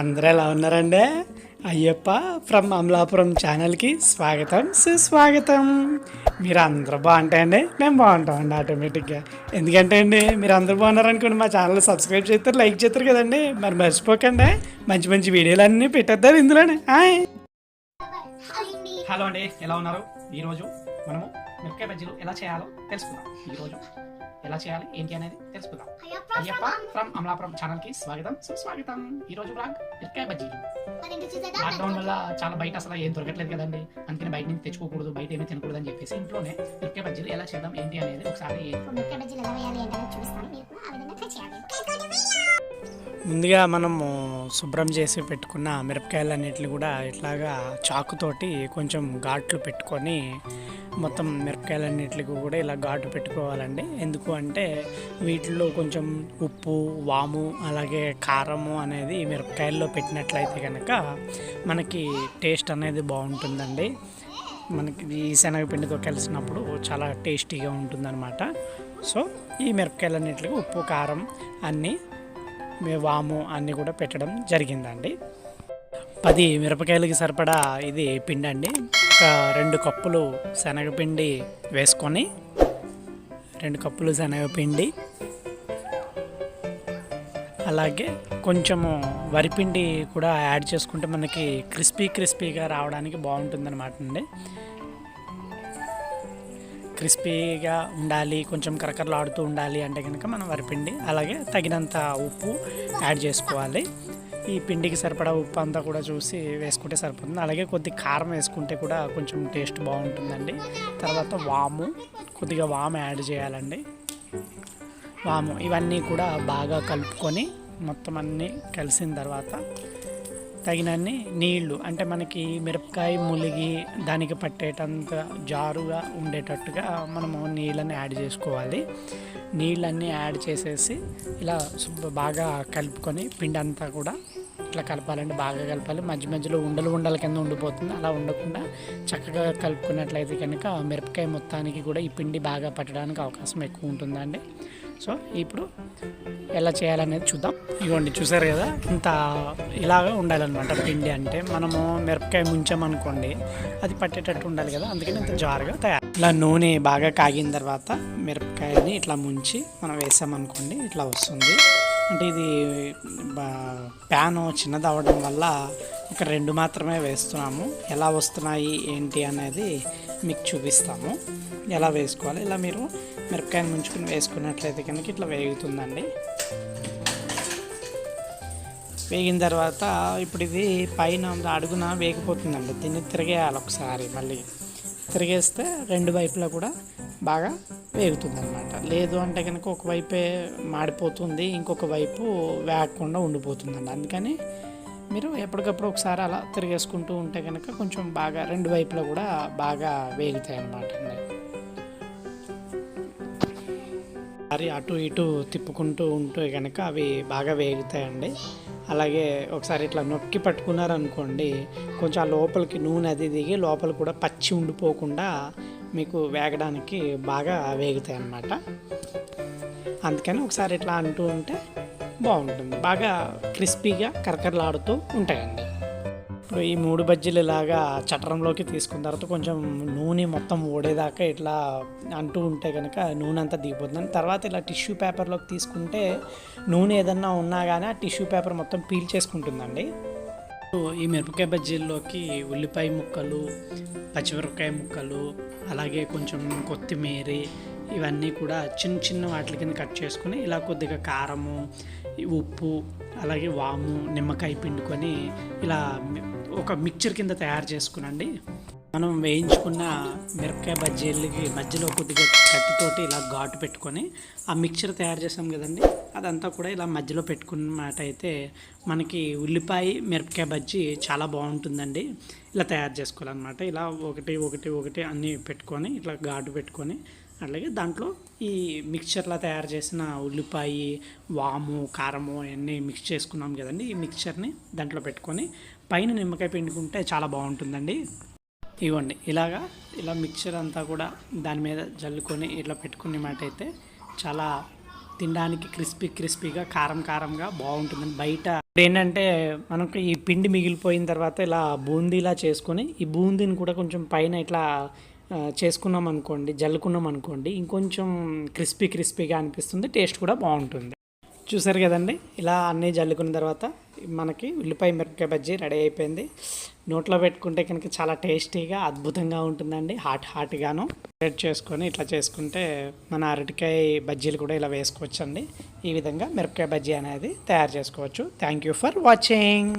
అందరూ ఎలా ఉన్నారండి? అయ్యప్ప ఫ్రమ్ అమలాపురం ఛానల్కి స్వాగతం సుస్వాగతం. మీరు అందరూ బాగుంటాయండి, మేము బాగుంటామండి ఆటోమేటిక్గా. ఎందుకంటే అండి మీరు అందరూ బాగున్నారనుకోండి మా ఛానల్ సబ్స్క్రైబ్ చేస్తారు, లైక్ చేస్తారు కదండి. మరి మర్చిపోకండి, మంచి మంచి వీడియోలు అన్నీ పెట్టేద్దాం ఇందులోనే. హలో అండి, ఎలా ఉన్నారు? ఈరోజు మనము మిరపకాయ బజ్జీలు ఎలా చేయాలో తెలుసుకుందాం. ఈరోజు ఎలా చేయాలి ఏంటి అనేది తెలుసుకుందాం. అయ్యప్ప ఫ్రమ్ అమలాపురం ఛానల్కి స్వాగతం సుస్వాగతం. ఈరోజు బ్లాగ్ మిరపకాయ బజ్జీలు. లాక్డౌన్ వల్ల చాలా బయట అసలు ఏం దొరకట్లేదు కదండి, అందుకని బయట నుంచి తెచ్చుకోకూడదు, బయట ఏమీ తినకూడదు అని చెప్పేసి ఇంట్లోనే మిరపకాయ బజ్జీలు ఎలా చేద్దాం ఏంటి అనేది ఒకసారి ముందుగా మనము శుభ్రం చేసి పెట్టుకున్న మిరపకాయలన్నిటిని కూడా ఇట్లాగా చాకుతోటి కొంచెం ఘాట్లు పెట్టుకొని మొత్తం మిరపకాయలన్నిటికి కూడా ఇలా ఘాటు పెట్టుకోవాలండి. ఎందుకు అంటే వీటిలో కొంచెం ఉప్పు, వాము, అలాగే కారము అనేది మిరపకాయల్లో పెట్టినట్లయితే కనుక మనకి టేస్ట్ అనేది బాగుంటుందండి. మనకి ఈ శనగపిండితో కలిసినప్పుడు చాలా టేస్టీగా ఉంటుందన్నమాట. సో ఈ మిరపకాయలన్నిటికి ఉప్పు, కారం అన్నీ, వాము అన్నీ కూడా పెట్టడం జరిగిందండి. 10 మిరపకాయలకి సరిపడా ఇది పిండి అండి. ఒక 2 కప్పులు శనగపిండి వేసుకొని 2 కప్పులు శనగపిండి, అలాగే కొంచెము వరిపిండి కూడా యాడ్ చేసుకుంటే మనకి క్రిస్పీగా రావడానికి బాగుంటుందన్నమాట అండి. క్రిస్పీగా ఉండాలి, కొంచెం కరకరలాడుతూ ఉండాలి అంటే కనుక మనం వరిపిండి, అలాగే తగినంత ఉప్పు యాడ్ చేసుకోవాలి. ఈ పిండికి సరిపడా ఉప్పు అంతా కూడా చూసి వేసుకుంటే సరిపోతుంది. అలాగే కొద్ది కారం వేసుకుంటే కూడా కొంచెం టేస్ట్ బాగుంటుందండి. తర్వాత కొద్దిగా వాము యాడ్ చేయాలండి. ఇవన్నీ కూడా బాగా కలుపుకొని మొత్తం అన్నీ కలిసిన తర్వాత తగినన్ని నీళ్లు, అంటే మనకి మిరపకాయ ములిగి దానికి పట్టేటంత జారుగా ఉండేటట్టుగా మనము నీళ్ళని యాడ్ చేసుకోవాలి. నీళ్ళన్నీ యాడ్ చేసేసి ఇలా బాగా కలుపుకొని పిండి అంతా కూడా ఇట్లా కలపాలండి. బాగా కలపాలి. మధ్య మధ్యలో ఉండల కింద ఉండిపోతుంది. అలా ఉండకుండా చక్కగా కలుపుకున్నట్లయితే కనుక మిరపకాయ మొత్తానికి కూడా ఈ పిండి బాగా పట్టడానికి అవకాశం ఎక్కువ ఉంటుందండి. సో ఇప్పుడు ఎలా చేయాలనేది చూద్దాం. ఇదిగోండి, చూసారు కదా, ఇంత ఇలాగా ఉండాలన్నమాట పిండి. అంటే మనము మిరపకాయ ముంచామనుకోండి అది పట్టేటట్టు ఉండాలి కదా, అందుకని ఇంత జారుగా తయారు. ఇలా నూనె బాగా కాగిన తర్వాత మిరపకాయని ఇట్లా ముంచి మనం వేసామనుకోండి ఇట్లా వస్తుంది. అంటే ఇది ప్యాను చిన్నది అవ్వడం వల్ల ఒక 2 మాత్రమే వేస్తున్నాము. ఎలా వస్తున్నాయి ఏంటి అనేది మీకు చూపిస్తాము, ఎలా వేసుకోవాలి. ఇలా మీరు మిరపకాయను ముంచుకుని వేసుకున్నట్లయితే కనుక ఇట్లా వేగుతుందండి. వేగిన తర్వాత ఇప్పుడు ఇది పైన అడుగున వేగిపోతుందండి. దీన్ని తిరిగేయాలి ఒకసారి, మళ్ళీ తిరిగేస్తే 2 వైపులా కూడా బాగా వేగుతుంది అనమాట. లేదు అంటే కనుక ఒకవైపే మాడిపోతుంది, ఇంకొక వైపు వేగకుండా ఉండిపోతుందండి. అందుకని మీరు ఎప్పటికప్పుడు ఒకసారి అలా తిరిగేసుకుంటూ ఉంటే కనుక కొంచెం బాగా 2 వైపులా కూడా బాగా వేగుతాయి అన్నమాట అండి. మరి అటు ఇటు తిప్పుకుంటూ ఉంటే కనుక అవి బాగా వేగుతాయండి. అలాగే ఒకసారి ఇట్లా నొక్కి పట్టుకున్నారనుకోండి కొంచెం ఆ లోపలికి నూనె అది దిగి లోపల కూడా పచ్చి ఉండిపోకుండా మీకు వేగడానికి బాగా వేగుతాయి అన్నమాట. అందుకని ఒకసారి ఇట్లా అంటూ ఉంటే బాగుంటుంది, బాగా క్రిస్పీగా కరకరలాడుతూ ఉంటాయండి. ఇప్పుడు ఈ 3 బజ్జీలు ఇలాగా చట్రంలోకి తీసుకున్న తర్వాత కొంచెం నూనె మొత్తం ఓడేదాకా ఇట్లా అంటూ ఉంటే కనుక నూనె అంతా దిగిపోతుంది. తర్వాత ఇలా టిష్యూ పేపర్లోకి తీసుకుంటే నూనె ఏదన్నా ఉన్నా కానీ ఆ టిష్యూ పేపర్ మొత్తం పీల్ చేసుకుంటుందండి. ఈ మిరపకాయ బజ్జీల్లోకి ఉల్లిపాయ ముక్కలు, పచ్చిమిరపకాయ ముక్కలు, అలాగే కొంచెం కొత్తిమీర, ఇవన్నీ కూడా చిన్న చిన్న వాటి కింద కట్ చేసుకుని ఇలా కొద్దిగా కారము, ఉప్పు, అలాగే వాము, నిమ్మకాయ పిండుకొని ఇలా ఒక మిక్చర్ కింద తయారు చేసుకునండి. మనం వేయించుకున్న మిరపకాయ బజ్జీలకి మధ్యలో కొద్దిగా కత్తితోటి ఇలా ఘాటు పెట్టుకొని ఆ మిక్చర్ తయారు చేసాం కదండి, అదంతా కూడా ఇలా మధ్యలో పెట్టుకున్నమాట అయితే మనకి ఉల్లిపాయ మిరపకాయ బజ్జీ చాలా బాగుంటుందండి. ఇలా తయారు చేసుకోవాలన్నమాట. ఇలా ఒకటి అన్నీ పెట్టుకొని ఇట్లా ఘాటు పెట్టుకొని, అలాగే దాంట్లో ఈ మిక్చర్లా తయారు చేసిన ఉల్లిపాయ, వాము, కారము అన్నీ మిక్స్ చేసుకున్నాం కదండి. ఈ మిక్చర్ని దాంట్లో పెట్టుకొని పైన నిమ్మకాయ పిండుకుంటే చాలా బాగుంటుందండి. ఇవ్వండి, ఇలా మిక్చర్ అంతా కూడా దాని మీద జల్లుకొని ఇట్లా పెట్టుకునే మాట అయితే చాలా తినడానికి క్రిస్పీగా కారంగా బాగుంటుందండి. బయట ఇప్పుడు ఏంటంటే మనకు ఈ పిండి మిగిలిపోయిన తర్వాత ఇలా బూందీలా చేసుకొని ఈ బూందీని కూడా కొంచెం పైన ఇట్లా చేసుకున్నాం అనుకోండి, జల్లుకున్నాం అనుకోండి, ఇంకొంచెం క్రిస్పీగా అనిపిస్తుంది, టేస్ట్ కూడా బాగుంటుంది. చూసారు కదండి, ఇలా అన్నీ జల్లుకున్న తర్వాత మనకి ఉల్లిపాయ మిరపకాయ బజ్జీ రెడీ అయిపోయింది. నోట్లో పెట్టుకుంటే కనుక చాలా టేస్టీగా అద్భుతంగా ఉంటుందండి. హాట్గాను రెడ్ చేసుకొని ఇట్లా చేసుకుంటే మన అరటికాయ బజ్జీలు కూడా ఇలా వేసుకోవచ్చు అండి. ఈ విధంగా మిరపకాయ బజ్జీ అనేది తయారు చేసుకోవచ్చు. Thank you for watching.